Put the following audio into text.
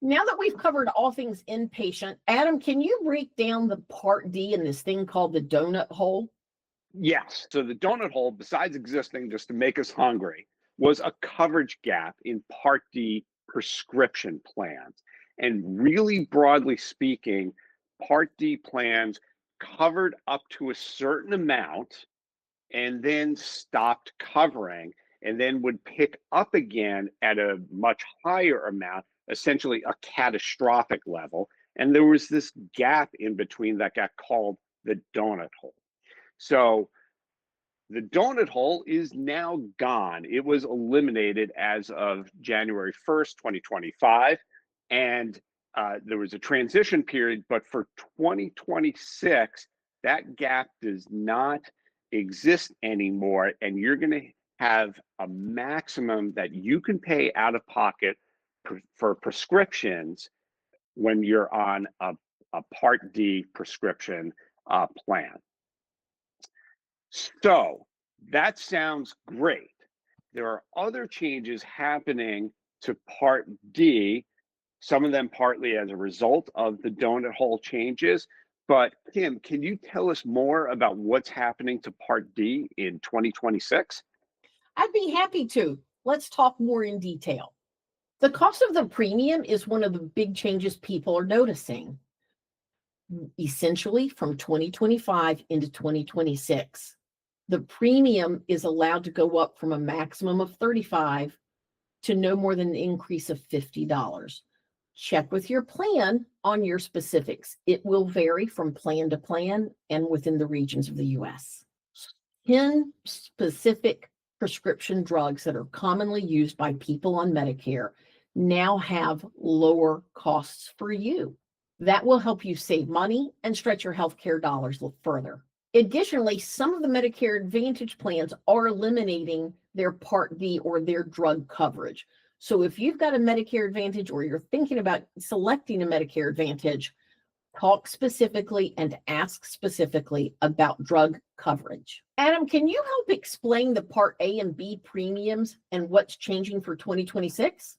Now that we've covered all things inpatient, Adam, can you break down the Part D and this thing called the donut hole? Yes. So the donut hole, besides existing just to make us hungry, was a coverage gap in Part D prescription plans. And really broadly speaking, Part D plans covered up to a certain amount and then stopped covering and then would pick up again at a much higher amount, essentially a catastrophic level. And there was this gap in between that got called the donut hole. So the donut hole is now gone. It was eliminated as of January 1st, 2025. And there was a transition period, but for 2026, that gap does not exist anymore. And you're going to have a maximum that you can pay out of pocket for prescriptions when you're on a Part D prescription plan. So that sounds great. There are other changes happening to Part D, some of them partly as a result of the donut hole changes. But Kim, can you tell us more about what's happening to Part D in 2026? I'd be happy to. Let's talk more in detail. The cost of the premium is one of the big changes people are noticing. Essentially, from 2025 into 2026, the premium is allowed to go up from a maximum of $35 to no more than an increase of $50. Check with your plan on your specifics. It will vary from plan to plan and within the regions of the US. 10 specific prescription drugs that are commonly used by people on Medicare now have lower costs for you. That will help you save money and stretch your healthcare dollars further. Additionally, some of the Medicare Advantage plans are eliminating their Part D or their drug coverage. So if you've got a Medicare Advantage or you're thinking about selecting a Medicare Advantage, talk specifically and ask specifically about drug coverage. Adam, can you help explain the Part A and B premiums and what's changing for 2026?